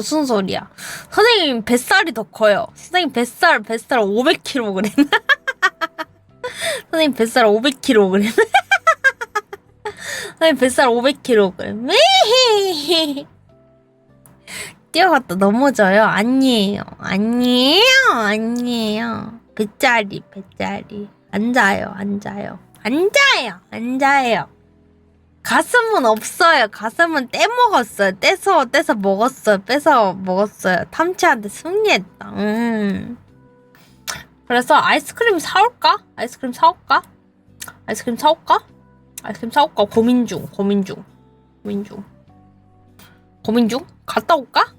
무슨 소리야? 선생님 뱃살이 더 커요. 선생님 뱃살 500kg. 선생님 뱃살 500kg. 선생님 뱃살 500kg. 뛰어갔다 넘어져요? 아니에요. 아니에요. 아니에요. 뱃자리. 앉아요. 가슴은 없어요. 가슴은 떼먹었어요. 떼서 먹었어요. 뺏어 먹었어요. 탐치한테 승리했다. 그래서 아이스크림 사올까? 고민 중. 갔다 올까?